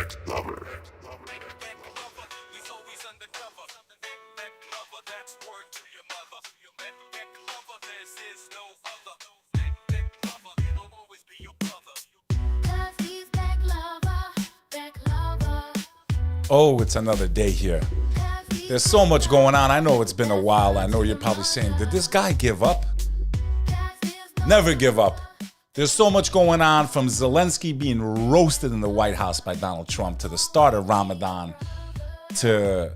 Bek Lover. Oh, it's another day here. There's so much going on. I know it's been a while. I know you're probably saying, did this guy give up? Never give up. There's so much going on, from Zelensky being roasted in the White House by Donald Trump, to the start of Ramadan, to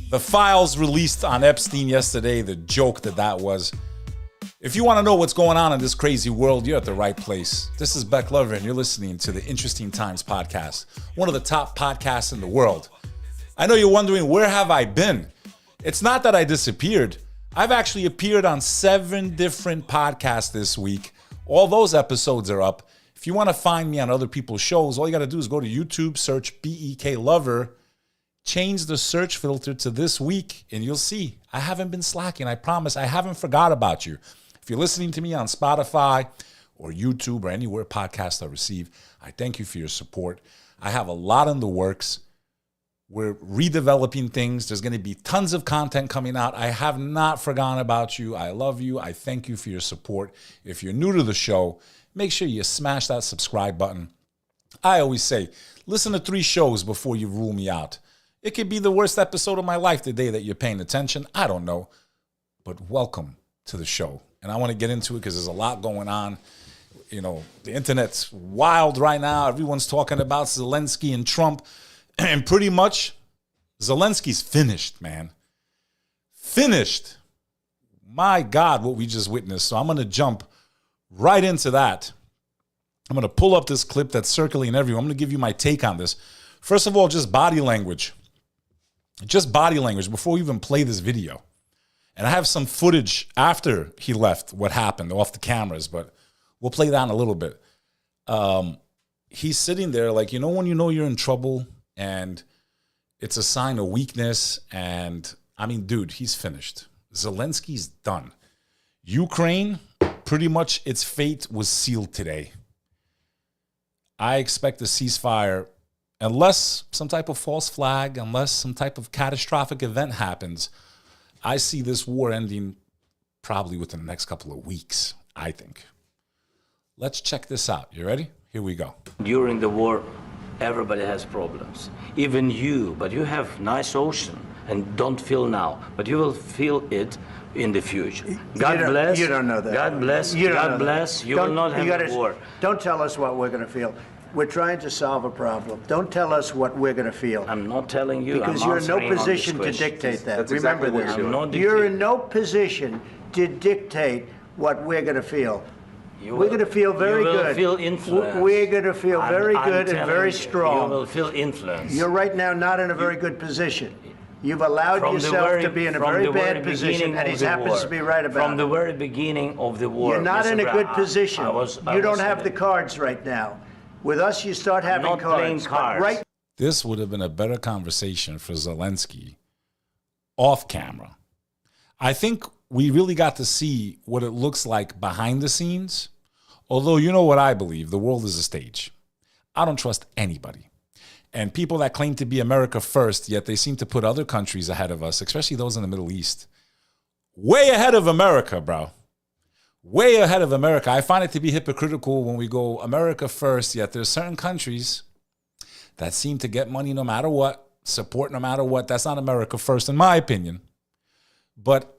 the files released on Epstein yesterday, the joke that was. If you want to know what's going on in this crazy world, you're at the right place. This is Bek Lover, and you're listening to the Interesting Times podcast, one of the top podcasts in the world. I know you're wondering, where have I been? It's not that I disappeared. I've actually appeared on 7 different podcasts this week. All those episodes are up. If you want to find me on other people's shows, all you got to do is go to YouTube, search Bek Lover, change the search filter to this week, and you'll see I haven't been slacking. I promise I haven't forgot about you. If you're listening to me on Spotify or YouTube or anywhere podcasts are received, I thank you for your support. I have a lot in the works. We're redeveloping things. There's going to be tons of content coming out. I have not forgotten about you. I love you. I thank you for your support. If you're new to the show, make sure you smash that subscribe button. I always say, listen to 3 shows before you rule me out. It could be the worst episode of my life the day that you're paying attention. I don't know. But welcome to the show. And I want to get into it because there's a lot going on. You know, the internet's wild right now. Everyone's talking about Zelensky and Trump. And pretty much, Zelensky's finished, man. Finished. My God, what we just witnessed. So I'm going to jump right into that. I'm going to pull up this clip that's circulating everywhere. I'm going to give you my take on this. First of all, just body language. Just body language before we even play this video. And I have some footage after he left, what happened off the cameras, but we'll play that in a little bit. He's sitting there like, you know when you know you're in trouble and it's a sign of weakness? And I mean, dude, he's finished. Zelensky's done. Ukraine, pretty much its fate was sealed today. I expect a ceasefire, unless some type of false flag, unless some type of catastrophic event happens. I see this war ending probably within the next couple of weeks, I think. Let's check this out. You ready? Here we go. During the war, everybody has problems. Even you, but you have nice ocean and don't feel now, but you will feel it in the future. God bless. You don't know that. God bless. You don't God know bless. that. You will not have a war. Don't tell us what we're going to feel. We're trying to solve a problem. Don't tell us what we're going to feel. I'm not telling you. Because I'm you're in no answering on this position to question. dictate that. That's Remember exactly what this. you're doing. You're in no position to dictate what we're going to feel. We're going to feel very good. You will feel influence. We're going to feel very good and very strong. You will feel influence. You're right now not in a very good position. You've allowed yourself to be in a very bad position, and he happens to be right about it. From the very beginning of the war. You're not in a good position. You don't have the the cards right now. With us, you start having not playing cards. cards. Right. This would have been a better conversation for Zelensky off camera. I think we really got to see what it looks like behind the scenes. Although, you know what I believe, the world is a stage. I don't trust anybody. And people that claim to be America first, yet they seem to put other countries ahead of us, especially those in the Middle East. Way ahead of America, bro. Way ahead of America. I find it to be hypocritical when we go America first, yet there's certain countries that seem to get money no matter what, support no matter what. That's not America first, in my opinion. But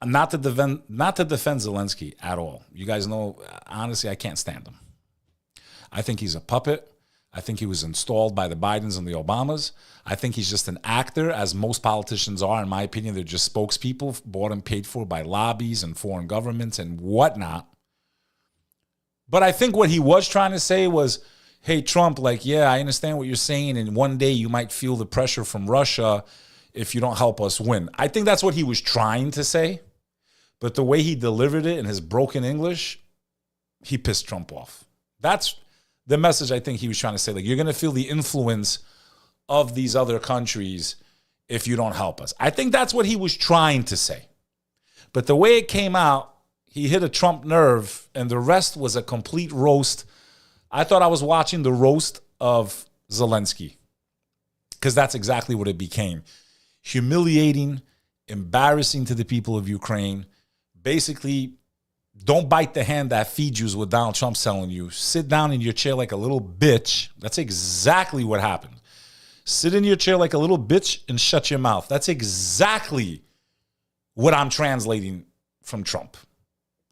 not to defend Zelensky at all. You guys know, honestly, I can't stand him. I think he's a puppet. I think he was installed by the Bidens and the Obamas. I think he's just an actor, as most politicians are. In my opinion, they're just spokespeople bought and paid for by lobbies and foreign governments and whatnot. But I think what he was trying to say was, hey, Trump, like, yeah, I understand what you're saying, and one day you might feel the pressure from Russia if you don't help us win. I think that's what he was trying to say. But the way he delivered it in his broken English, he pissed Trump off. That's the message I think he was trying to say. Like, you're going to feel the influence of these other countries if you don't help us. I think that's what he was trying to say. But the way it came out, he hit a Trump nerve, and the rest was a complete roast. I thought I was watching the roast of Zelensky. because that's exactly what it became. Humiliating, embarrassing to the people of Ukraine. Basically, don't bite the hand that feeds you is what Donald Trump's telling you. Sit down in your chair like a little bitch. That's exactly what happened. Sit in your chair like a little bitch and shut your mouth. That's exactly what I'm translating from Trump.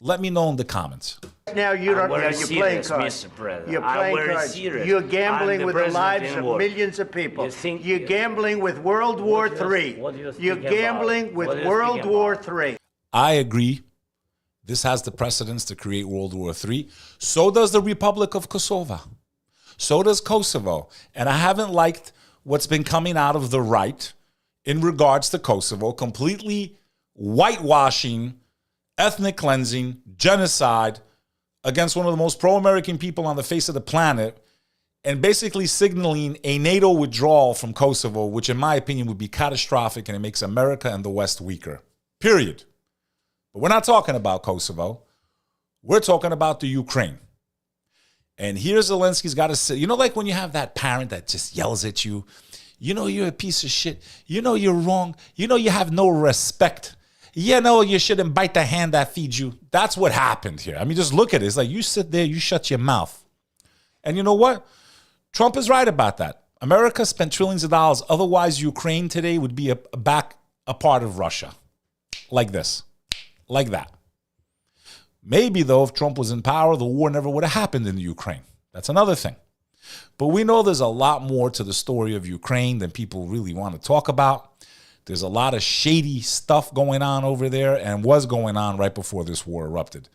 Let me know in the comments. Now you're playing cards. You're playing cards. You're gambling with the lives of millions of people. You're gambling with World War III. You're gambling with World War III. I agree. This has the precedence to create World War III. So does the Republic of Kosovo. So does Kosovo. And I haven't liked what's been coming out of the right in regards to Kosovo, completely whitewashing, ethnic cleansing, genocide against one of the most pro-American people on the face of the planet, and basically signaling a NATO withdrawal from Kosovo, which in my opinion would be catastrophic, and it makes America and the West weaker. Period. But we're not talking about Kosovo. We're talking about the Ukraine. And here Zelensky's got to say, you know, like when you have that parent that just yells at you, you know you're a piece of shit, you know you're wrong, you know you have no respect, you know you shouldn't bite the hand that feeds you. That's what happened here. I mean, just look at it. It's like you sit there, you shut your mouth. And you know what? Trump is right about that. America spent trillions of dollars. Otherwise, Ukraine today would be a part of Russia. Like this. Like that. Maybe, though, if Trump was in power, the war never would have happened in the Ukraine. That's another thing. But we know there's a lot more to the story of Ukraine than people really want to talk about. There's a lot of shady stuff going on over there and was going on right before this war erupted.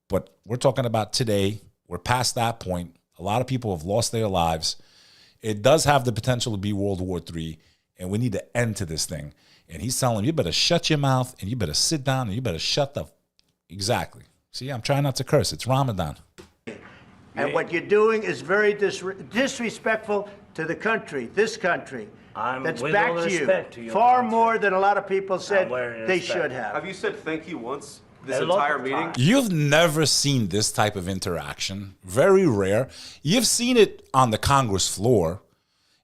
But we're talking about today. We're past that point. A lot of people have lost their lives. It does have the potential to be World War III, and we need an end to this thing. And he's telling them, you better shut your mouth, and you better sit down, and you better shut the... Exactly. See, I'm trying not to curse. It's Ramadan. And what you're doing is very disrespectful to the country, this country, that's backed you far more than a lot of people said they should have. Have you said thank you once this entire meeting? You've never seen this type of interaction. Very rare. You've seen it on the Congress floor.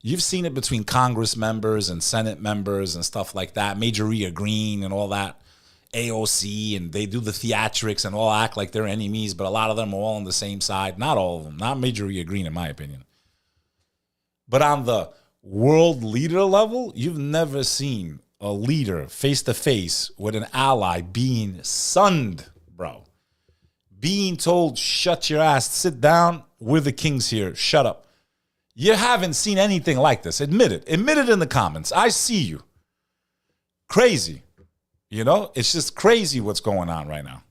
You've seen it between Congress members and Senate members and stuff like that. Majoria Green and all that. AOC, and they do the theatrics and all act like they're enemies, but a lot of them are all on the same side. Not all of them. Not Majoria Green, in my opinion. But on the world leader level, you've never seen a leader face-to-face with an ally being sunned, bro. Being told, shut your ass, sit down, we're the kings here, shut up. You haven't seen anything like this. Admit it. Admit it in the comments. I see you. Crazy. You know, it's just crazy what's going on right now.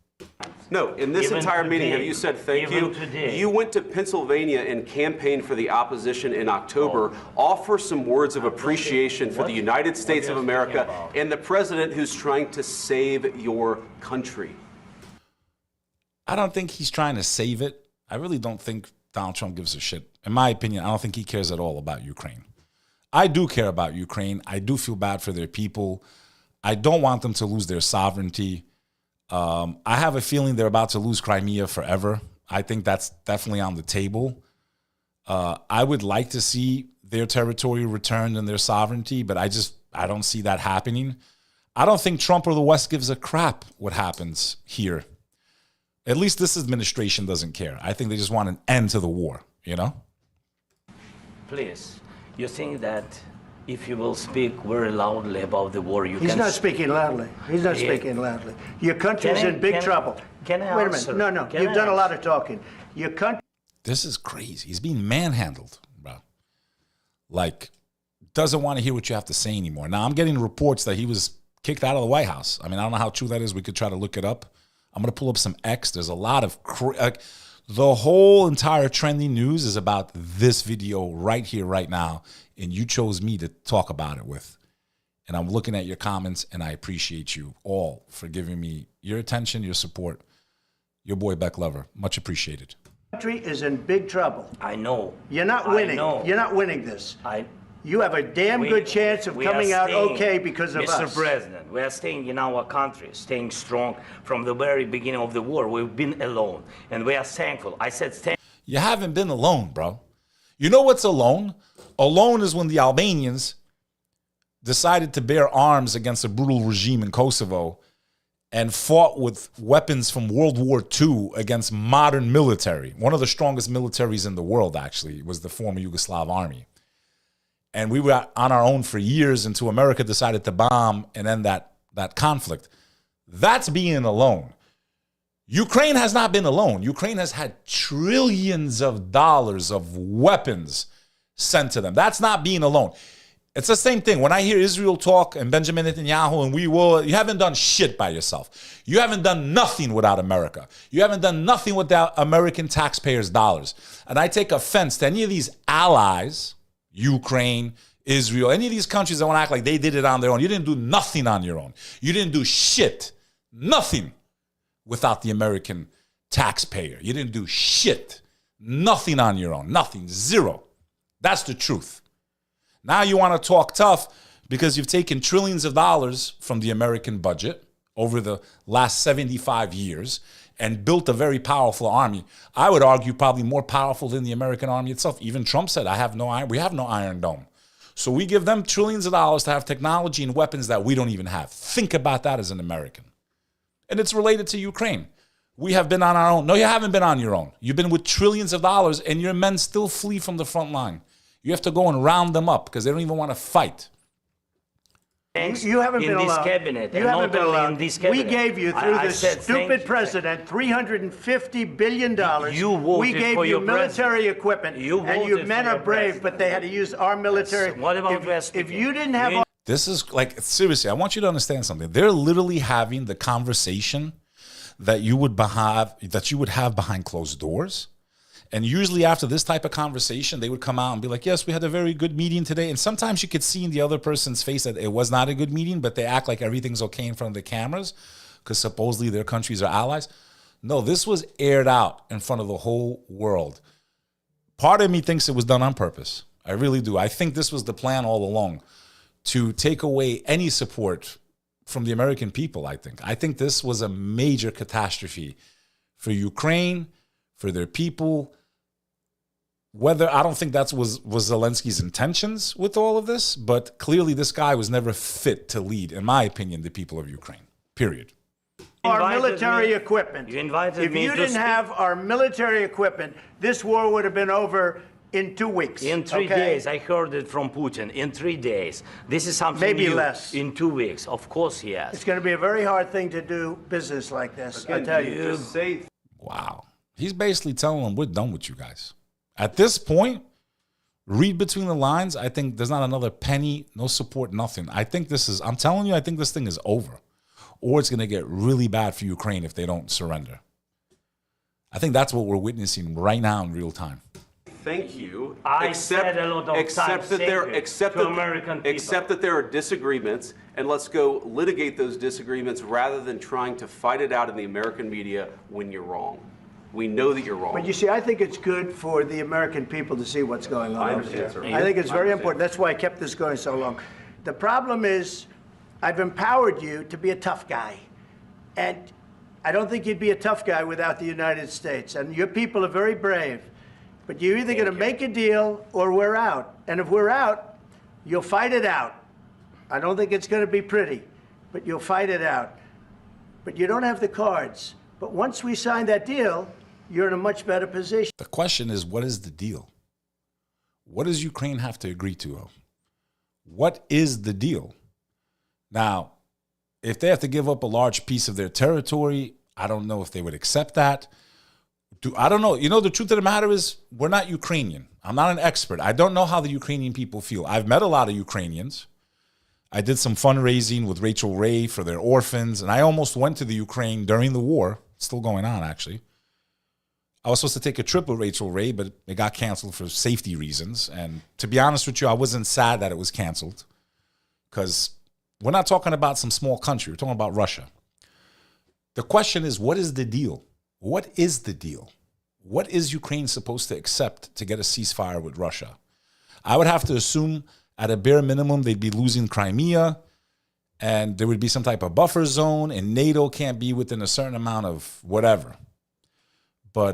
No, in this entire meeting, have you said thank you? You went to Pennsylvania and campaigned for the opposition in October. Offer some words of appreciation for the United States of America and the president who's trying to save your country. I don't think he's trying to save it. I really don't think Donald Trump gives a shit. In my opinion, I don't think he cares at all about Ukraine. I do care about Ukraine. I do feel bad for their people. I don't want them to lose their sovereignty. I have a feeling they're about to lose Crimea forever. I think that's definitely on the table. I would like to see their territory returned and their sovereignty, but I don't see that happening. I don't think Trump or the West gives a crap what happens here. At least this administration doesn't care. I think they just want an end to the war, you know? Please, you think that if you will speak very loudly about the war, He's not speaking loudly. He's not speaking loudly. Your country's in big trouble. Wait a minute. No. You've done a lot of talking. Your country... This is crazy. He's being manhandled, bro. Like, doesn't want to hear what you have to say anymore. Now, I'm getting reports that he was kicked out of the White House. I mean, I don't know how true that is. We could try to look it up. I'm going to pull up some X. There's a lot of... the whole entire trending news is about this video right here, right now. And you chose me to talk about it with. And I'm looking at your comments, and I appreciate you all for giving me your attention, your support. Your boy, Bek Lover. Much appreciated. The country is in big trouble. I know. You're not winning. You're not winning this. You have a damn good chance of coming out okay because of us. Mr. President, we are staying in our country, staying strong from the very beginning of the war. We've been alone, and we are thankful. I said thank. You haven't been alone, bro. You know what's alone? alone is when the Albanians decided to bear arms against a brutal regime in Kosovo and fought with weapons from World War II against modern military. One of the strongest militaries in the world, actually, was the former Yugoslav army. And we were on our own for years until America decided to bomb and end that conflict. That's being alone. Ukraine has not been alone. Ukraine has had trillions of dollars of weapons sent to them. That's not being alone. It's the same thing. When I hear Israel talk and Benjamin Netanyahu and you haven't done shit by yourself. You haven't done nothing without America. You haven't done nothing without American taxpayers' dollars. And I take offense to any of these allies, Ukraine, Israel, any of these countries that want to act like they did it on their own. You didn't do nothing on your own. You didn't do shit. Nothing without the American taxpayer. You didn't do shit. Nothing on your own. Nothing. Zero. That's the truth. Now you want to talk tough because you've taken trillions of dollars from the American budget over the last 75 years and built a very powerful army. I would argue probably more powerful than the American army itself. Even Trump said, we have no Iron Dome. So we give them trillions of dollars to have technology and weapons that we don't even have. Think about that as an American. And it's related to Ukraine. We have been on our own. No, you haven't been on your own. You've been with trillions of dollars and your men still flee from the front line. You have to go and round them up because they don't even want to fight. You haven't been allowed. Cabinet, you haven't been allowed. This cabinet. We gave you, through the stupid president, $350 billion. We gave you military equipment. And your men are brave, but they had to use our military. Yes. What about if you didn't have... This is like, seriously, I want you to understand something. They're literally having the conversation that you would have behind closed doors. And usually after this type of conversation, they would come out and be like, yes, we had a very good meeting today. And sometimes you could see in the other person's face that it was not a good meeting, but they act like everything's okay in front of the cameras because supposedly their countries are allies. No, this was aired out in front of the whole world. Part of me thinks it was done on purpose. I really do. I think this was the plan all along, to take away any support from the American people, I think this was a major catastrophe for Ukraine, for their people. I don't think that was Zelensky's intentions with all of this, but clearly this guy was never fit to lead, in my opinion, the people of Ukraine, period. Our military equipment. If you didn't have our military equipment, this war would have been over in 2 weeks. In 3 days. I heard it from Putin. In 3 days. This is something maybe new. Less. In 2 weeks. Of course, yes. It's going to be a very hard thing to do business like this. I tell you. Wow. He's basically telling them, we're done with you guys. At this point, read between the lines. I think there's not another penny, no support, nothing. I'm telling you, I think this thing is over. Or it's going to get really bad for Ukraine if they don't surrender. I think that's what we're witnessing right now in real time. Thank you. Except that there are disagreements, and let's go litigate those disagreements rather than trying to fight it out in the American media when you're wrong. We know that you're wrong. But you see, I think it's good for the American people to see what's going on. I understand, sir. I think it's very important. That's why I kept this going so long. The problem is, I've empowered you to be a tough guy. And I don't think you'd be a tough guy without the United States. And your people are very brave. But you're either going to make a deal or we're out. And if we're out, you'll fight it out. I don't think it's going to be pretty, but you'll fight it out. But you don't have the cards. But once we sign that deal, you're in a much better position. The question is, what is the deal? What does Ukraine have to agree to? What is the deal? Now, if they have to give up a large piece of their territory, I don't know if they would accept that. I don't know. You know, the truth of the matter is, we're not Ukrainian. I'm not an expert. I don't know how the Ukrainian people feel. I've met a lot of Ukrainians. I did some fundraising with Rachel Ray for their orphans, and I almost went to the Ukraine during the war. It's still going on, actually. I was supposed to take a trip with Rachel Ray, but it got canceled for safety reasons. And to be honest with you, I wasn't sad that it was canceled, because we're not talking about some small country. We're talking about Russia. The question is, what is the deal? What is the deal? What is Ukraine supposed to accept to get a ceasefire with Russia? I would have to assume at a bare minimum they'd be losing Crimea, and there would be some type of buffer zone, and NATO can't be within a certain amount of whatever. But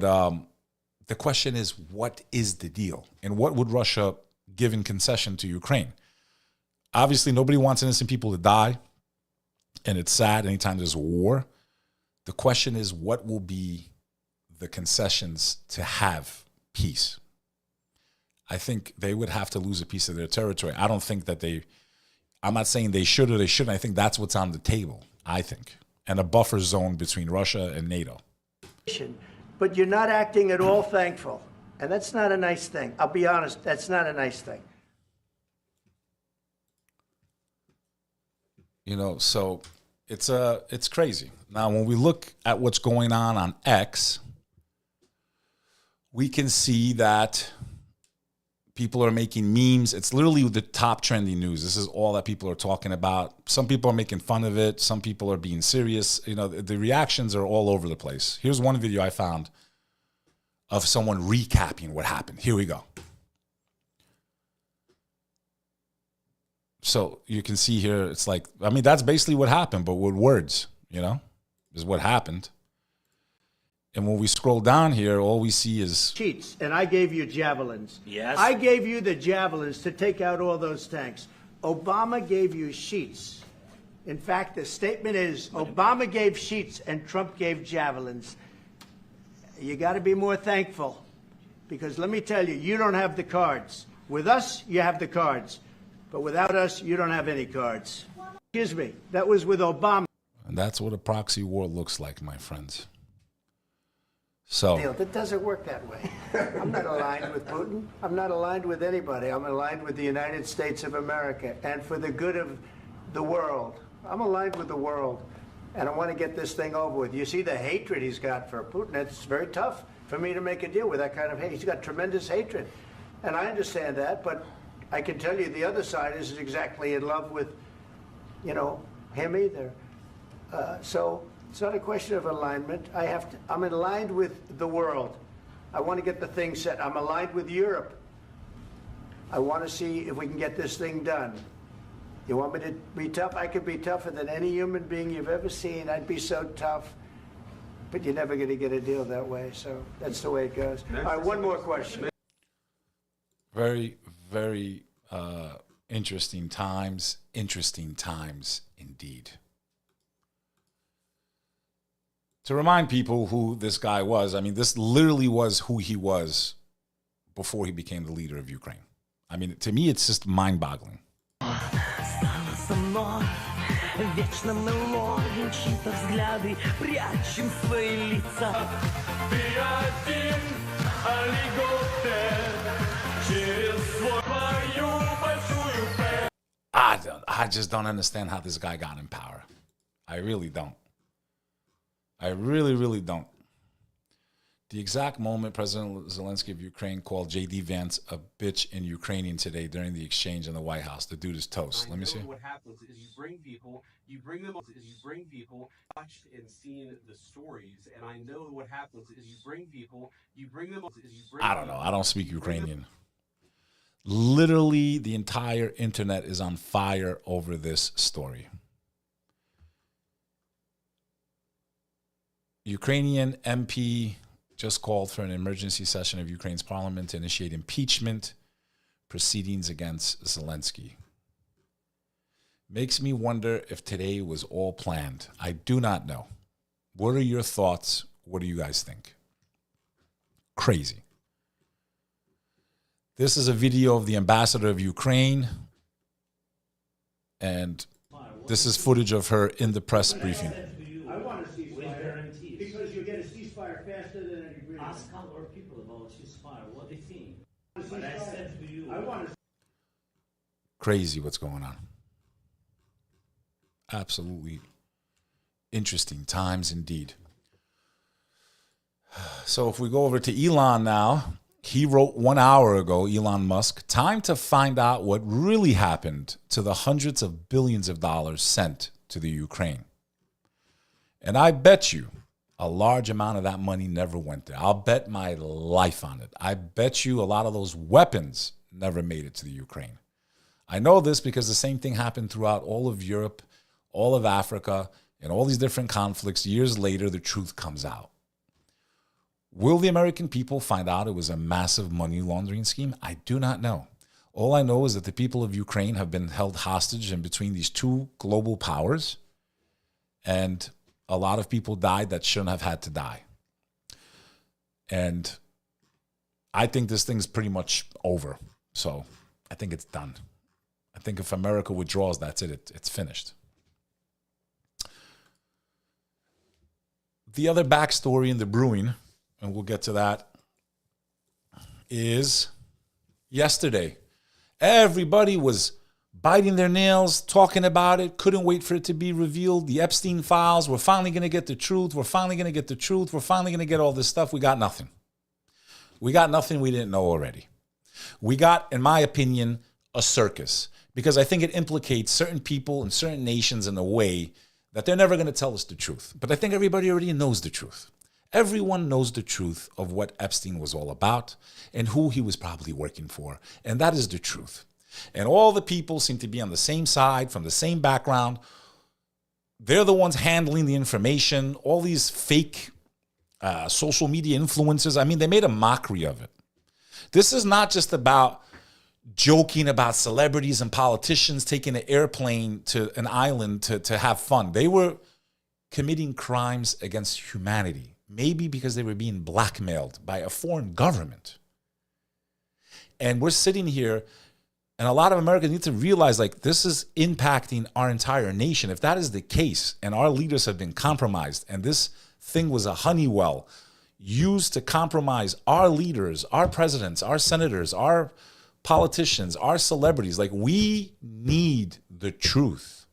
the question is, what is the deal? And what would Russia given concession to Ukraine. Obviously, nobody wants innocent people to die, and it's sad anytime there's a war. The question is, what will be the concessions to have peace? I think they would have to lose a piece of their territory. I don't think that I'm not saying they should or they shouldn't. I think that's what's on the table, I think, and a buffer zone between Russia and NATO. But you're not acting at all thankful, and that's not a nice thing. I'll be honest, that's not a nice thing. You know, so it's crazy. Now, when we look at what's going on X, we can see that people are making memes. It's literally the top trending news. This is all that people are talking about. Some people are making fun of it. Some people are being serious. You know, the reactions are all over the place. Here's one video I found of someone recapping what happened. Here we go. So you can see here, it's like, I mean, that's basically what happened, but with words, you know, is what happened. And when we scroll down here, all we see is cheats. And I gave you javelins. Yes. I gave you the javelins to take out all those tanks. Obama gave you sheets. In fact, the statement is Obama gave sheets and Trump gave javelins. You got to be more thankful, because let me tell you, you don't have the cards. With us, you have the cards. But without us, you don't have any cards. Excuse me. That was with Obama. And that's what a proxy war looks like, my friends. So it doesn't work that way. I'm not aligned with Putin. I'm not aligned with anybody. I'm aligned with the United States of America and for the good of the world. I'm aligned with the world, and I want to get this thing over with. You see the hatred he's got for Putin. It's very tough for me to make a deal with that kind of hate. He's got tremendous hatred, and I understand that, but I can tell you the other side isn't exactly in love with, you know, him either. So it's not a question of alignment. I'm aligned with the world. I want to get the thing set. I'm aligned with Europe. I want to see if we can get this thing done. You want me to be tough? I could be tougher than any human being you've ever seen. I'd be so tough. But you're never going to get a deal that way. So that's the way it goes. All right, one more question. Very, very interesting times. Interesting times indeed. To remind people who this guy was, I mean, this literally was who he was before he became the leader of Ukraine. I mean, to me, it's just mind-boggling. I just don't understand how this guy got in power. I really don't. I really, really don't. The exact moment President Zelensky of Ukraine called J.D. Vance a bitch in Ukrainian today during the exchange in the White House. The dude is toast. Let me see. What happens is you bring people watched and seen the stories, and I know what happens is you bring them. I don't know. I don't speak Ukrainian. Literally, the entire internet is on fire over this story. Ukrainian MP just called for an emergency session of Ukraine's parliament to initiate impeachment proceedings against Zelensky. Makes me wonder if today was all planned. I do not know. What are your thoughts? What do you guys think? Crazy. This is a video of the ambassador of Ukraine, and this is footage of her in the press briefing. I want a ceasefire because you get a ceasefire faster than an agreement. Ask our people about ceasefire, what they think. But I said to you, I want to. Crazy what's going on. Absolutely interesting times indeed. So if we go over to Elon now, he wrote 1 hour ago, Elon Musk, time to find out what really happened to the hundreds of billions of dollars sent to the Ukraine. And I bet you a large amount of that money never went there. I'll bet my life on it. I bet you a lot of those weapons never made it to the Ukraine. I know this because the same thing happened throughout all of Europe, all of Africa, and all these different conflicts. Years later, the truth comes out. Will the American people find out it was a massive money laundering scheme? I do not know. All I know is that the people of Ukraine have been held hostage in between these two global powers, and a lot of people died that shouldn't have had to die. And I think this thing's pretty much over. So I think it's done. I think if America withdraws, that's it. It's finished. The other backstory in the brewing, and we'll get to that, is yesterday. Everybody was biting their nails, talking about it, couldn't wait for it to be revealed. The Epstein Files, we're finally going to get the truth. We're finally going to get the truth. We're finally going to get all this stuff. We got nothing. We got nothing we didn't know already. We got, in my opinion, a circus, because I think it implicates certain people and certain nations in a way that they're never going to tell us the truth. But I think everybody already knows the truth. Everyone knows the truth of what Epstein was all about and who he was probably working for. And that is the truth. And all the people seem to be on the same side, from the same background. They're the ones handling the information. All these fake social media influencers, I mean, they made a mockery of it. This is not just about joking about celebrities and politicians taking an airplane to an island to have fun. They were committing crimes against humanity, maybe because they were being blackmailed by a foreign government. And we're sitting here, and a lot of Americans need to realize, like, this is impacting our entire nation. If that is the case, and our leaders have been compromised, and this thing was a honeypot used to compromise our leaders, our presidents, our senators, our politicians, our celebrities, like, we need the truth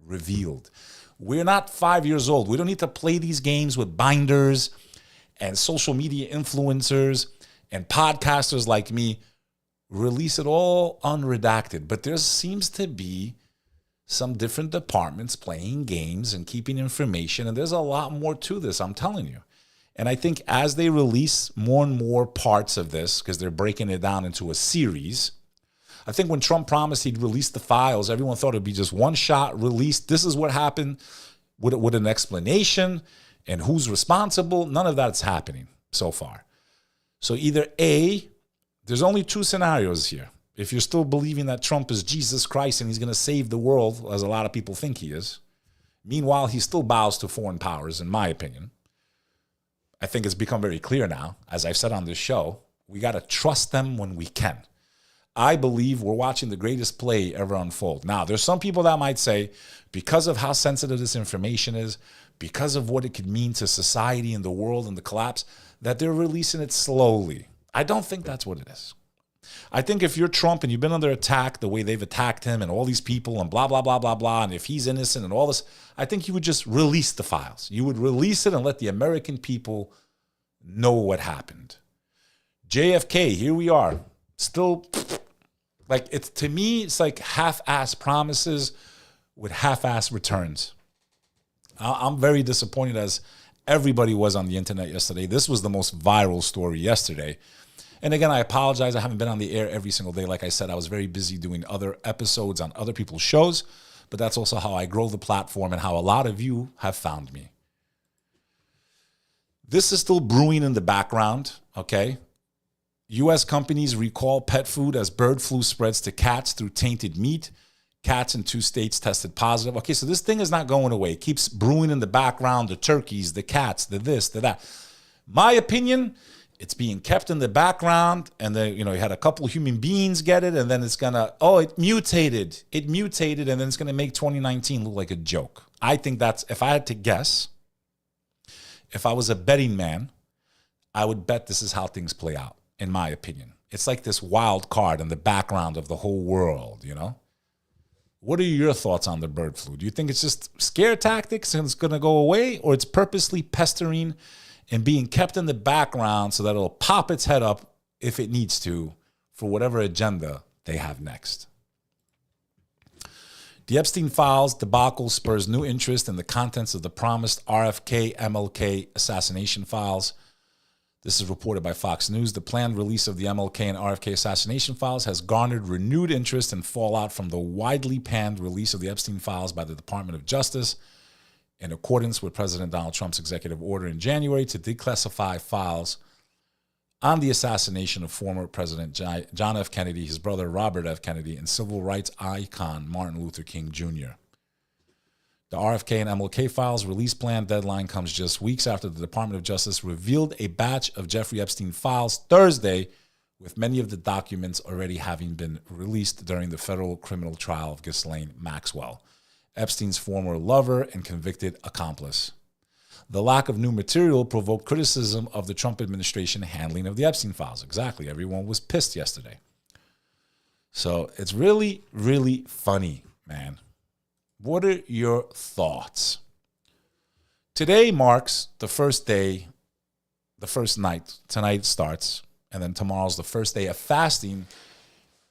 revealed. We're not 5 years old. We don't need to play these games with binders and social media influencers and podcasters like me. Release it all unredacted. But there seems to be some different departments playing games and keeping information, and there's a lot more to this, I'm telling you. And I think as they release more and more parts of this, because they're breaking it down into a series, I think when Trump promised he'd release the files, everyone thought it'd be just one shot released. This is what happened with an explanation and who's responsible. None of that's happening so far. So either A, there's only two scenarios here. If you're still believing that Trump is Jesus Christ and he's going to save the world, as a lot of people think he is, meanwhile, he still bows to foreign powers, in my opinion. I think it's become very clear now, as I've said on this show, we got to trust them when we can. I believe we're watching the greatest play ever unfold. Now, there's some people that might say, because of how sensitive this information is, because of what it could mean to society and the world and the collapse, that they're releasing it slowly. I don't think that's what it is. I think if you're Trump and you've been under attack the way they've attacked him and all these people and blah, blah, blah, blah, blah, and if he's innocent and all this, I think you would just release the files. You would release it and let the American people know what happened. JFK, here we are. Still, like, it's, to me, it's like half-ass promises with half-ass returns. I'm very disappointed, as everybody was on the internet yesterday. This was the most viral story yesterday. And again, I apologize. I haven't been on the air every single day. Like I said, I was very busy doing other episodes on other people's shows, but that's also how I grow the platform and how a lot of you have found me. This is still brewing in the background, okay? U.S. companies recall pet food as bird flu spreads to cats through tainted meat. Cats in 2 states tested positive. Okay, so this thing is not going away. It keeps brewing in the background, the turkeys, the cats, the this, the that. My opinion, it's being kept in the background, and then, you had a couple human beings get it, and then it's gonna, it mutated. It mutated, and then it's gonna make 2019 look like a joke. I think that's, if I had to guess, if I was a betting man, I would bet this is how things play out, in my opinion. It's like this wild card in the background of the whole world, What are your thoughts on the bird flu? Do you think it's just scare tactics and it's gonna go away, or it's purposely pestering and being kept in the background so that it'll pop its head up if it needs to for whatever agenda they have next? The Epstein Files debacle spurs new interest in the contents of the promised RFK MLK assassination files. This is reported by Fox News. The planned release of the MLK and RFK assassination files has garnered renewed interest and fallout from the widely panned release of the Epstein Files by the Department of Justice, in accordance with President Donald Trump's executive order in January to declassify files on the assassination of former President John F. Kennedy, his brother Robert F. Kennedy, and civil rights icon Martin Luther King Jr. The RFK and MLK files release plan deadline comes just weeks after the Department of Justice revealed a batch of Jeffrey Epstein files Thursday, with many of the documents already having been released during the federal criminal trial of Ghislaine Maxwell, Epstein's former lover and convicted accomplice. The lack of new material provoked criticism of the Trump administration handling of the Epstein files. Exactly. Everyone was pissed yesterday. So it's really, really funny, man. What are your thoughts? Today marks the first day, the first night. Tonight starts, and then tomorrow's the first day of fasting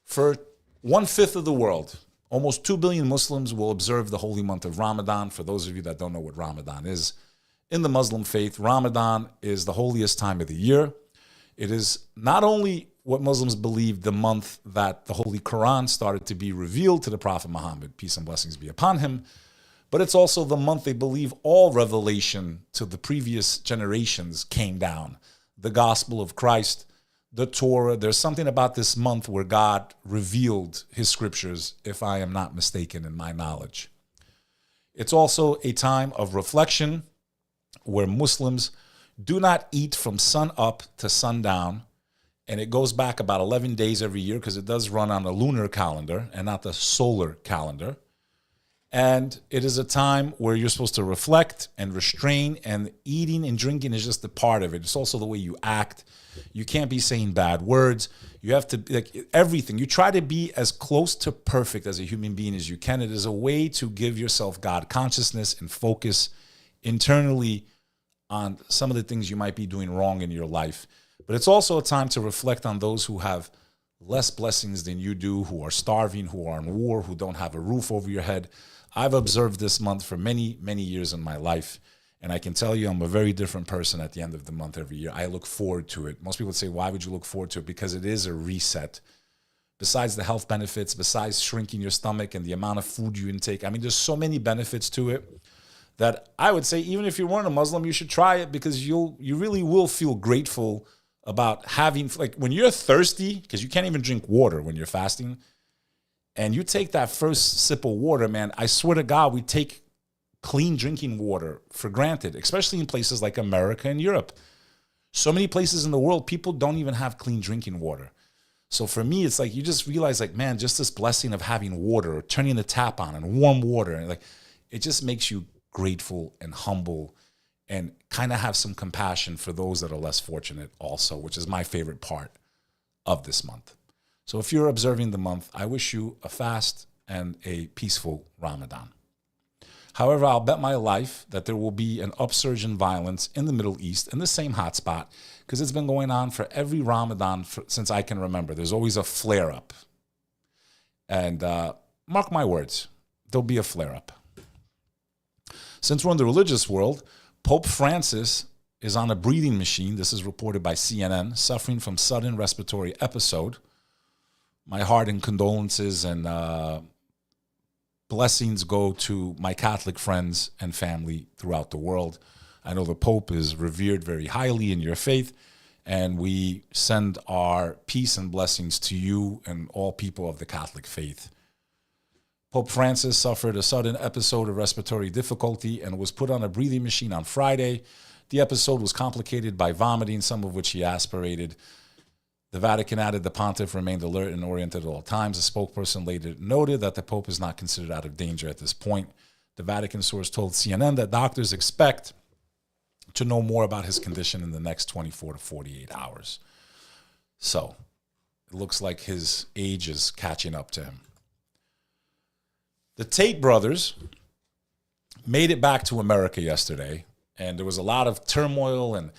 for 1/5 of the world. Almost 2 billion Muslims will observe the holy month of Ramadan. For those of you that don't know what Ramadan is, in the Muslim faith, Ramadan is the holiest time of the year. It is not only what Muslims believe the month that the Holy Quran started to be revealed to the Prophet Muhammad, peace and blessings be upon him, but it's also the month they believe all revelation to the previous generations came down. The gospel of Christ, the Torah. There's something about this month where God revealed his scriptures, if I am not mistaken in my knowledge. It's also a time of reflection where Muslims do not eat from sun up to sundown. And it goes back about 11 days every year because it does run on a lunar calendar and not the solar calendar. And it is a time where you're supposed to reflect and restrain, and eating and drinking is just a part of it. It's also the way you act. You can't be saying bad words. You have to, like, everything. You try to be as close to perfect as a human being as you can. It is a way to give yourself God consciousness and focus internally on some of the things you might be doing wrong in your life. But it's also a time to reflect on those who have less blessings than you do, who are starving, who are in war, who don't have a roof over your head. I've observed this month for many, many years in my life, and I can tell you I'm a very different person at the end of the month every year. I look forward to it. Most people say, why would you look forward to it? Because it is a reset. Besides the health benefits, besides shrinking your stomach and the amount of food you intake, I mean, there's so many benefits to it that I would say even if you weren't a Muslim, you should try it, because you really will feel grateful about having, like, when you're thirsty, because you can't even drink water when you're fasting, and you take that first sip of water, man, I swear to God, we take clean drinking water for granted, especially in places like America and Europe. So many places in the world, people don't even have clean drinking water. So for me, it's like you just realize, like, man, just this blessing of having water, or turning the tap on and warm water, and like, it just makes you grateful and humble, and kind of have some compassion for those that are less fortunate also, which is my favorite part of this month. So if you're observing the month, I wish you a fast and a peaceful Ramadan. However, I'll bet my life that there will be an upsurge in violence in the Middle East, in the same hotspot, because it's been going on for every Ramadan since I can remember. There's always a flare-up. And mark my words, there'll be a flare-up. Since we're in the religious world, Pope Francis is on a breathing machine. This is reported by CNN, suffering from sudden respiratory episode. My heart and condolences and blessings go to my Catholic friends and family throughout the world. I know the Pope is revered very highly in your faith, and we send our peace and blessings to you and all people of the Catholic faith. Pope Francis suffered a sudden episode of respiratory difficulty and was put on a breathing machine on Friday. The episode was complicated by vomiting, some of which he aspirated. The Vatican added the pontiff remained alert and oriented at all times. A spokesperson later noted that the Pope is not considered out of danger at this point. The Vatican source told CNN that doctors expect to know more about his condition in the next 24 to 48 hours. So it looks like his age is catching up to him. The Tate brothers made it back to America yesterday, and there was a lot of turmoil, and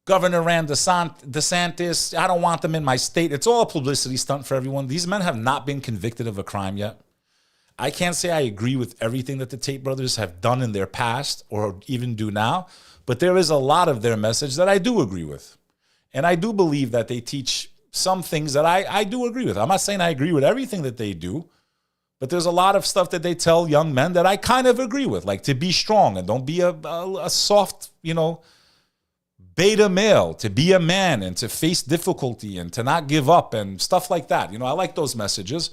Governor Ron DeSantis, I don't want them in my state. It's all a publicity stunt for everyone. These men have not been convicted of a crime yet. I can't say I agree with everything that the Tate brothers have done in their past or even do now, but there is a lot of their message that I do agree with. And I do believe that they teach some things that I do agree with. I'm not saying I agree with everything that they do, but there's a lot of stuff that they tell young men that I kind of agree with, like to be strong and don't be a soft, beta male, to be a man and to face difficulty and to not give up and stuff like that. I like those messages.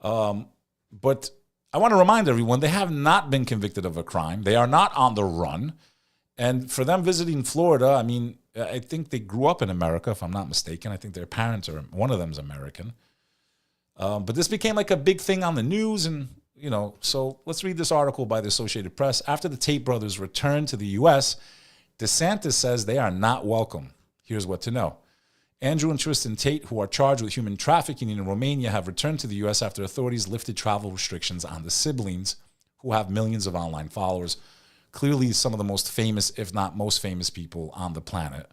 But I want to remind everyone, they have not been convicted of a crime. They are not on the run. And for them visiting Florida, I mean, I think they grew up in America, if I'm not mistaken. I think their parents one of them's American. But this became like a big thing on the news. And, so let's read this article by the Associated Press. After the Tate brothers returned to the U.S., DeSantis says they are not welcome. Here's what to know. Andrew and Tristan Tate, who are charged with human trafficking in Romania, have returned to the U.S. after authorities lifted travel restrictions on the siblings, who have millions of online followers. Clearly some of the most famous, if not most famous people on the planet.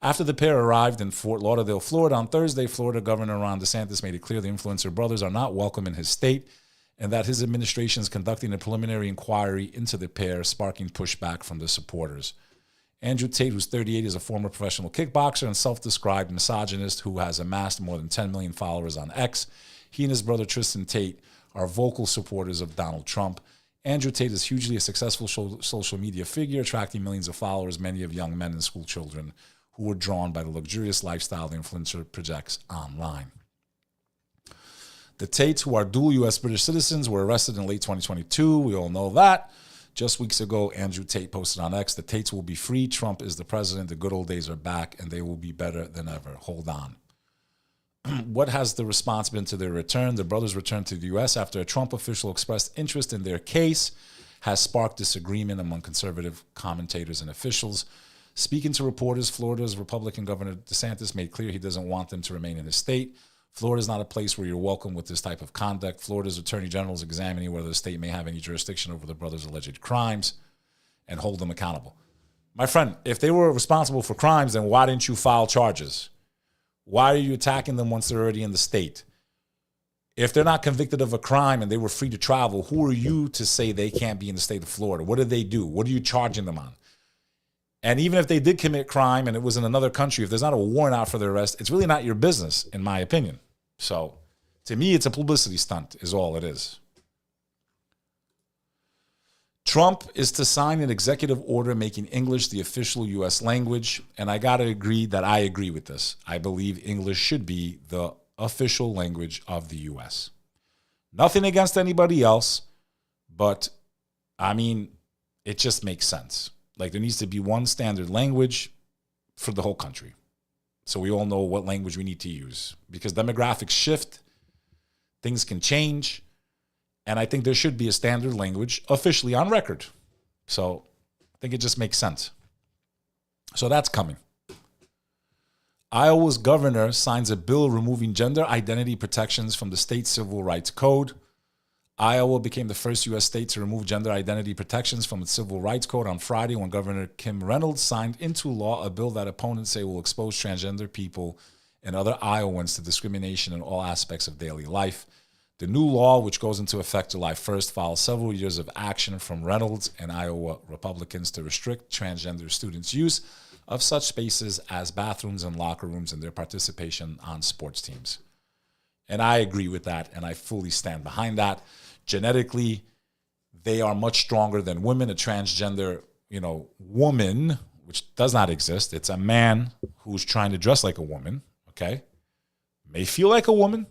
After the pair arrived in Fort Lauderdale, Florida on Thursday, Florida Governor Ron DeSantis made it clear the influencer brothers are not welcome in his state and that his administration is conducting a preliminary inquiry into the pair, sparking pushback from the supporters. Andrew Tate, who's 38, is a former professional kickboxer and self-described misogynist who has amassed more than 10 million followers on X. He and his brother Tristan Tate are vocal supporters of Donald Trump. Andrew Tate is hugely a successful social media figure, attracting millions of followers, many of young men and school children who were drawn by the luxurious lifestyle the influencer projects online. The Tates, who are dual U.S. British citizens, were arrested in late 2022. We all know that. Just weeks ago, Andrew Tate posted on X, the Tates will be free. Trump is the president. The good old days are back, and they will be better than ever. Hold on. What has the response been to their return? The brothers returned to the U.S. after a Trump official expressed interest in their case, has sparked disagreement among conservative commentators and officials. Speaking to reporters, Florida's Republican Governor DeSantis made clear he doesn't want them to remain in his state. Florida is not a place where you're welcome with this type of conduct. Florida's Attorney General is examining whether the state may have any jurisdiction over the brothers' alleged crimes and hold them accountable. My friend, if they were responsible for crimes, then why didn't you file charges? Why are you attacking them once they're already in the state? If they're not convicted of a crime and they were free to travel, who are you to say they can't be in the state of Florida? What did they do? What are you charging them on? And even if they did commit crime and it was in another country, if there's not a warrant out for their arrest, it's really not your business, in my opinion. So, to me, it's a publicity stunt, is all it is. Trump is to sign an executive order making English the official U.S. language, and I got to agree that I agree with this. I believe English should be the official language of the U.S. Nothing against anybody else, but, I mean, it just makes sense. Like, there needs to be one standard language for the whole country, so we all know what language we need to use, because demographics shift, things can change, and I think there should be a standard language officially on record. So I think it just makes sense. So that's coming. Iowa's governor signs a bill removing gender identity protections from the state civil rights code. Iowa became the first U.S. state to remove gender identity protections from its civil rights code on Friday when Governor Kim Reynolds signed into law a bill that opponents say will expose transgender people and other Iowans to discrimination in all aspects of daily life. The new law, which goes into effect July 1st, follows several years of action from Reynolds and Iowa Republicans to restrict transgender students' use of such spaces as bathrooms and locker rooms and their participation on sports teams. And I agree with that, and I fully stand behind that. Genetically, they are much stronger than women. A transgender, woman, which does not exist. It's a man who's trying to dress like a woman, okay? May feel like a woman.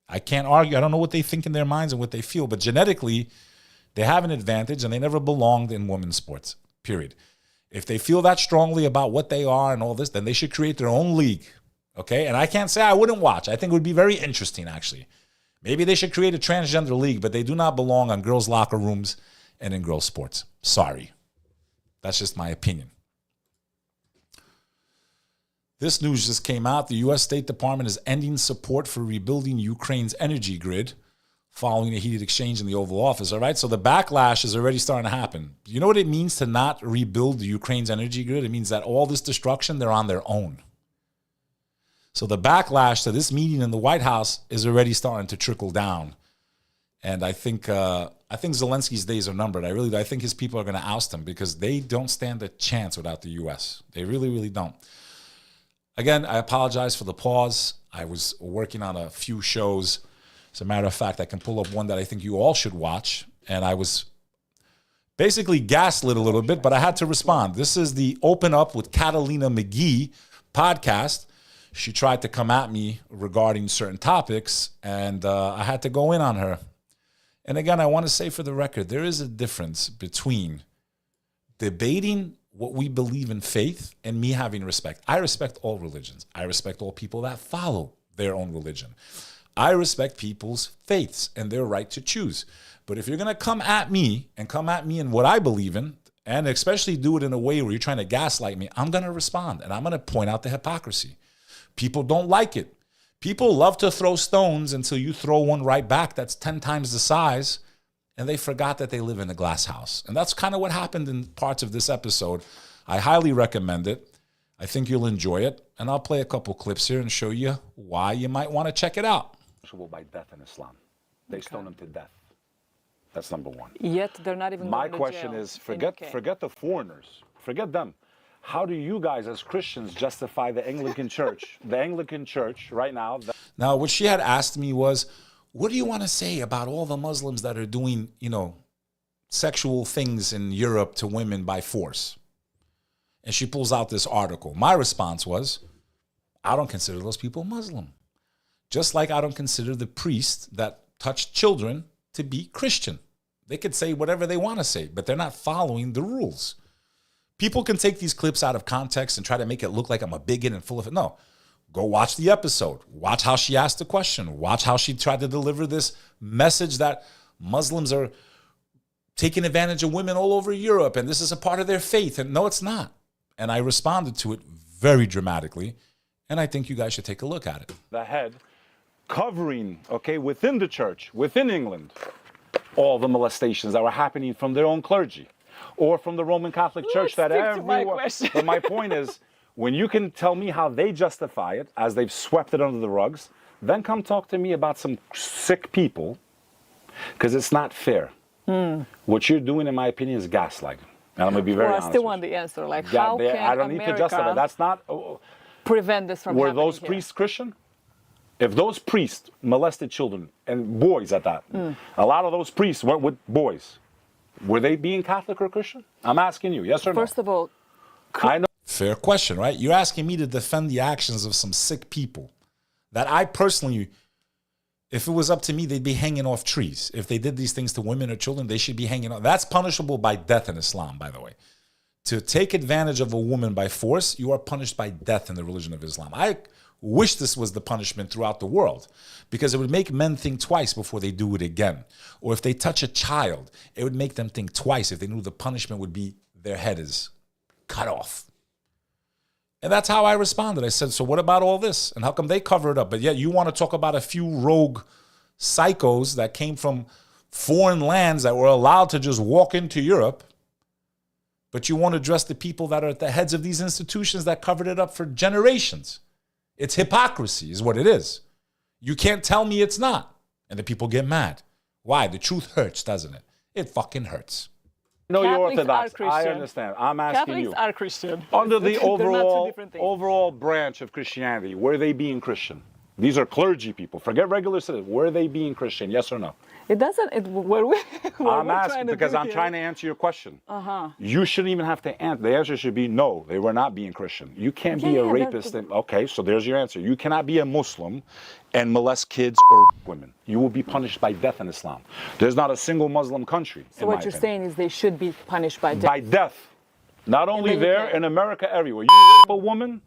I can't argue. I don't know what they think in their minds and what they feel, but genetically, they have an advantage, and they never belonged in women's sports, period. If they feel that strongly about what they are and all this, then they should create their own league, okay? And I can't say I wouldn't watch. I think it would be very interesting, actually. Maybe they should create a transgender league, but they do not belong on girls' locker rooms and in girls' sports. Sorry. That's just my opinion. This news just came out. The U.S. State Department is ending support for rebuilding Ukraine's energy grid following a heated exchange in the Oval Office. All right, so the backlash is already starting to happen. You know what it means to not rebuild Ukraine's energy grid? It means that all this destruction, they're on their own. So the backlash to this meeting in the White House is already starting to trickle down. And I think Zelensky's days are numbered. I think his people are going to oust him because they don't stand a chance without the U.S. They really, really don't. Again, I apologize for the pause. I was working on a few shows. As a matter of fact, I can pull up one that I think you all should watch. And I was basically gaslit a little bit, but I had to respond. This is the Open Up with Catalina McGee podcast. She tried to come at me regarding certain topics, and I had to go in on her. And again, I want to say for the record, there is a difference between debating what we believe in faith and me having respect. I respect all religions. I respect all people that follow their own religion. I respect people's faiths and their right to choose. But if you're going to come at me in what I believe in, and especially do it in a way where you're trying to gaslight me, I'm going to respond, and I'm going to point out the hypocrisy. People don't like it. People love to throw stones until you throw one right back that's 10 times the size, and they forgot that they live in a glass house. And that's kind of what happened in parts of this episode. I highly recommend it. I think you'll enjoy it. And I'll play a couple clips here and show you why you might want to check it out. By death in Islam. They stone them to death. That's number one. Yet they're not even My going to question jail is, forget the foreigners. Forget them. How do you guys as Christians justify the Anglican Church? The Anglican Church right now. Now, what she had asked me was, what do you want to say about all the Muslims that are doing, sexual things in Europe to women by force? And she pulls out this article. My response was, I don't consider those people Muslim. Just like I don't consider the priest that touched children to be Christian. They could say whatever they want to say, but they're not following the rules. People can take these clips out of context and try to make it look like I'm a bigot and full of it. No. Go watch the episode. Watch how she asked the question. Watch how she tried to deliver this message that Muslims are taking advantage of women all over Europe and this is a part of their faith. And no, it's not. And I responded to it very dramatically. And I think you guys should take a look at it. The head covering, within the church, within England, all the molestations that were happening from their own clergy or from the Roman Catholic Church. But my point is, when you can tell me how they justify it, as they've swept it under the rugs, then come talk to me about some sick people, because it's not fair. What you're doing, in my opinion, is gaslighting. And I'm going to be very honest. I still want the answer. Like, how can I don't need to justify. That's not... prevent this from happening. Were those priests Christian? If those priests molested children, and boys at that, a lot of those priests went with boys. Were they being Catholic or Christian? I'm asking you, yes or no? First of all... I know. Fair question, right? You're asking me to defend the actions of some sick people that I personally, if it was up to me, they'd be hanging off trees. If they did these things to women or children, they should be hanging off. That's punishable by death in Islam, by the way. To take advantage of a woman by force, you are punished by death in the religion of Islam. I wish this was the punishment throughout the world, because it would make men think twice before they do it again. Or if they touch a child, it would make them think twice if they knew the punishment would be their head is cut off. And that's how I responded. I said, so what about all this? And how come they cover it up? But yet you want to talk about a few rogue psychos that came from foreign lands that were allowed to just walk into Europe, but you won't address the people that are at the heads of these institutions that covered it up for generations. It's hypocrisy is what it is. You can't tell me it's not. And the people get mad. Why? The truth hurts, doesn't it? It fucking hurts. No, you're Catholics Orthodox. are Christian. I understand. I'm asking Catholics you. are Christian. Under the overall branch of Christianity, were they being Christian? These are clergy people. Forget regular citizens. Were they being Christian? Yes or no? It doesn't. I'm asking because I'm trying to answer your question. You shouldn't even have to answer. The answer should be no. They were not being Christian. You can't be a rapist. Okay, so there's your answer. You cannot be a Muslim and molest kids or women. You will be punished by death in Islam. There's not a single Muslim country. So what you're saying is they should be punished by death. By death. Not only there, in America, everywhere. You rape a woman,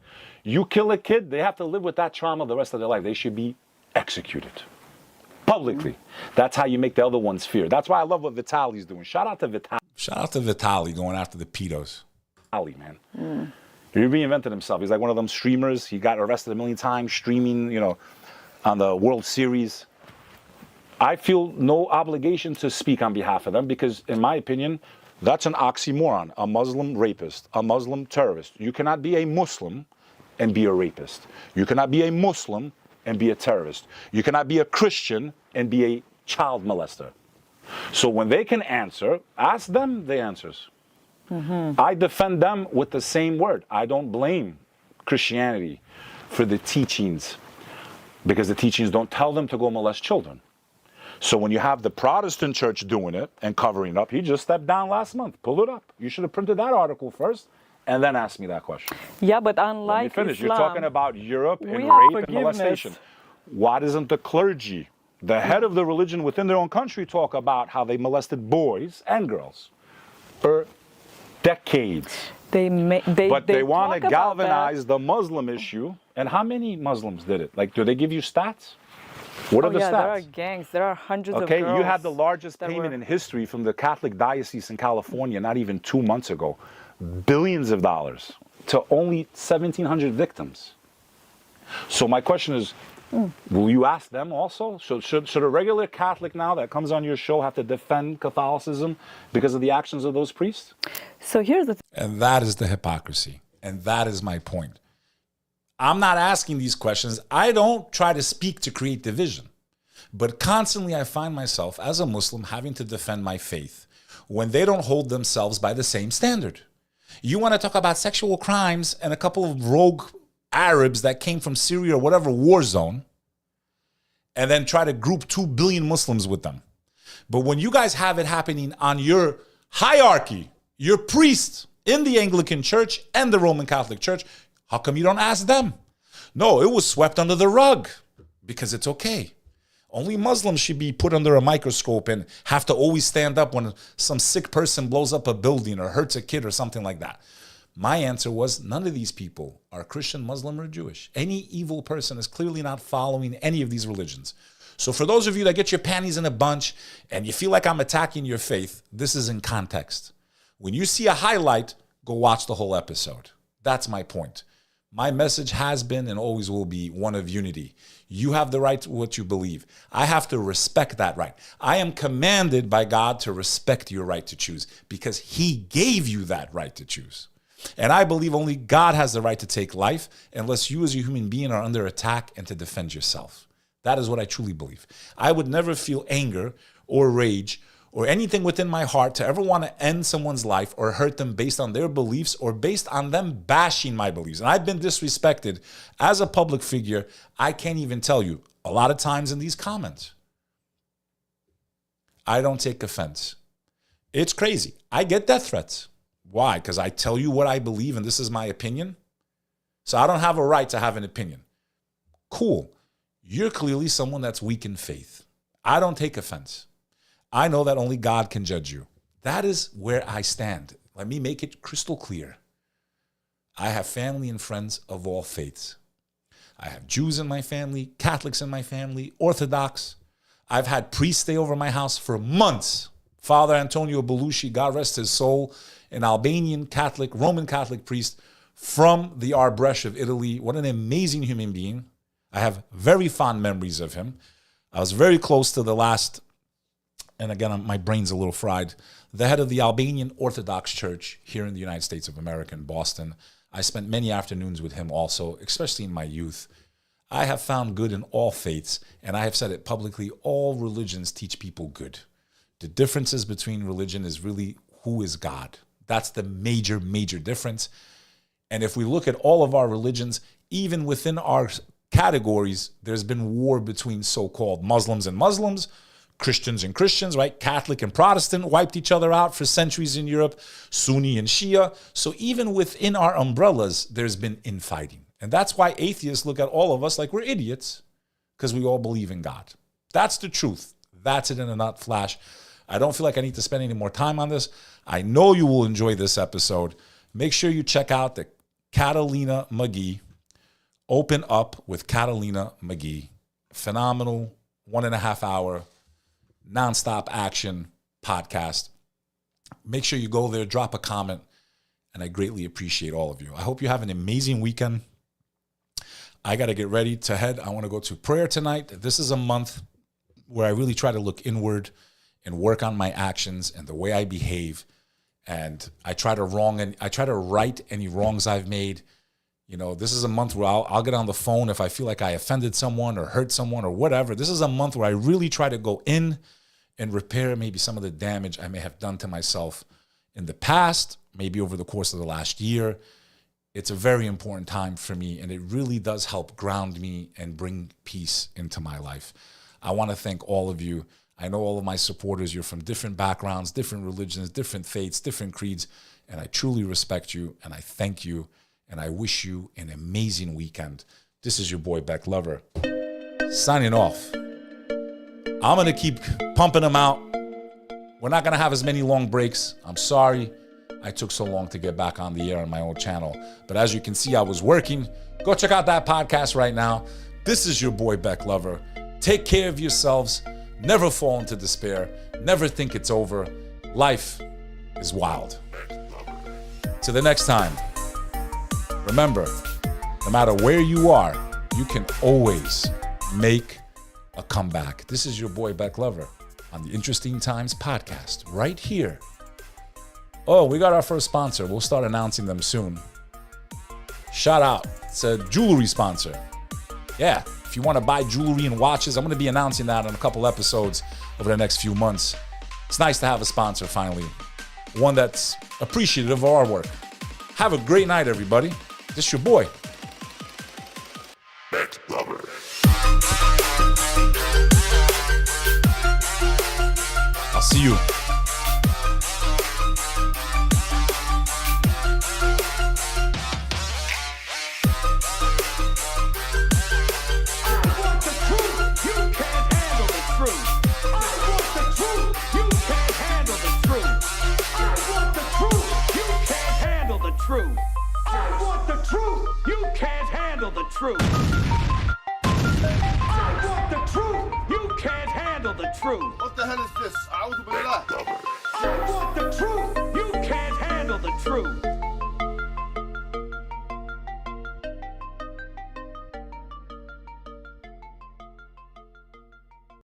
you kill a kid, they have to live with that trauma the rest of their life. They should be executed. Publicly. That's how you make the other ones fear. That's why I love what Vitali's doing. Shout out to Vitali. Shout out to Vitali going after the pedos. Vitali, man. He reinvented himself. He's like one of them streamers. He got arrested a million times streaming, on the World Series. I feel no obligation to speak on behalf of them because, in my opinion, that's an oxymoron. A Muslim rapist, a Muslim terrorist. You cannot be a Muslim and be a rapist. You cannot be a Muslim and be a terrorist. You cannot be a Christian and be a child molester. So when they can answer, ask them the answers. I defend them with the same word. I don't blame Christianity for the teachings because the teachings don't tell them to go molest children. So when you have the Protestant church doing it and covering it up, he just stepped down last month. Pull it up. You should have printed that article first and then asked me that question. Yeah, but unlike Let me finish. Islam, You're talking about Europe and we have rape and forgiveness. molestation. Why doesn't the clergy, the head of the religion within their own country, talk about how they molested boys and girls for decades? They want to galvanize the Muslim issue. And how many Muslims did it? Like, do they give you stats? What are the stats? There are gangs. There are hundreds of girls. Okay, you had the largest payment in history from the Catholic diocese in California not even 2 months ago. Billions of dollars to only 1,700 victims. So my question is, will you ask them also? Should a regular Catholic now that comes on your show have to defend Catholicism because of the actions of those priests? So here's the And that is the hypocrisy. And that is my point. I'm not asking these questions. I don't try to speak to create division. But constantly I find myself as a Muslim having to defend my faith when they don't hold themselves by the same standard. You want to talk about sexual crimes and a couple of rogue Arabs that came from Syria or whatever war zone, and then try to group 2 billion Muslims with them. But when you guys have it happening on your hierarchy, your priests in the Anglican Church and the Roman Catholic Church, how come you don't ask them? No, it was swept under the rug because it's okay. Only Muslims should be put under a microscope and have to always stand up when some sick person blows up a building or hurts a kid or something like that. My answer was none of these people are Christian, Muslim, or Jewish. Any evil person is clearly not following any of these religions. So for those of you that get your panties in a bunch and you feel like I'm attacking your faith, this is in context. When you see a highlight, go watch the whole episode. That's my point. My message has been and always will be one of unity. You have the right to what you believe. I have to respect that right. I am commanded by God to respect your right to choose because he gave you that right to choose. And I believe only God has the right to take life unless you as a human being are under attack and to defend yourself. That is what I truly believe. I would never feel anger or rage or anything within my heart to ever want to end someone's life or hurt them based on their beliefs or based on them bashing my beliefs. And I've been disrespected as a public figure. I can't even tell you a lot of times in these comments. I don't take offense. It's crazy. I get death threats. Why? Because I tell you what I believe and this is my opinion. So I don't have a right to have an opinion. Cool. You're clearly someone that's weak in faith. I don't take offense. I know that only God can judge you. That is where I stand. Let me make it crystal clear. I have family and friends of all faiths. I have Jews in my family, Catholics in my family, Orthodox. I've had priests stay over my house for months. Father Antonio Belushi, God rest his soul, an Albanian Catholic, Roman Catholic priest from the Arbresh of Italy. What an amazing human being. I have very fond memories of him. I was very close to the last, and again, my brain's a little fried, the head of the Albanian Orthodox Church here in the United States of America in Boston. I spent many afternoons with him also, especially in my youth. I have found good in all faiths, and I have said it publicly, all religions teach people good. The differences between religion is really who is God. That's the major, major difference. And if we look at all of our religions, even within our categories, there's been war between so-called Muslims and Muslims, Christians and Christians, right? Catholic and Protestant wiped each other out for centuries in Europe, Sunni and Shia. So even within our umbrellas, there's been infighting. And that's why atheists look at all of us like we're idiots, because we all believe in God. That's the truth. That's it in a nutflash. I don't feel like I need to spend any more time on this. I know you will enjoy this episode. Make sure you check out the Catalina McGee, Open Up with Catalina McGee. Phenomenal 1.5 hour nonstop action podcast. Make sure you go there, drop a comment, and I greatly appreciate all of you. I hope you have an amazing weekend. I got to get ready to head. I want to go to prayer tonight. This is a month where I really try to look inward and work on my actions and the way I behave. And I try to right any wrongs I've made. You know, this is a month where I'll get on the phone if I feel like I offended someone or hurt someone or whatever. This is a month where I really try to go in and repair maybe some of the damage I may have done to myself in the past, maybe over the course of the last year. It's a very important time for me, and it really does help ground me and bring peace into my life. I want to thank all of you. I know all of my supporters, you're from different backgrounds, different religions, different faiths, different creeds, and I truly respect you, and I thank you, and I wish you an amazing weekend. This is your boy, Bek Lover, signing off. I'm going to keep pumping them out. We're not going to have as many long breaks. I'm sorry I took so long to get back on the air on my own channel. But as you can see, I was working. Go check out that podcast right now. This is your boy, Bek Lover. Take care of yourselves. Never fall into despair. Never think it's over. Life is wild. Till the next time, remember, no matter where you are, you can always make a comeback. This is your boy, Bek Lover, on the Interesting Times podcast, right here. Oh, we got our first sponsor. We'll start announcing them soon. Shout out. It's a jewelry sponsor. Yeah, if you want to buy jewelry and watches, I'm going to be announcing that in a couple episodes over the next few months. It's nice to have a sponsor finally. One that's appreciative of our work. Have a great night, everybody. This is your boy, Bek Lover. I'll see you. I want the truth. You can't handle the truth. I want the truth. You can't handle the truth. What the hell is this?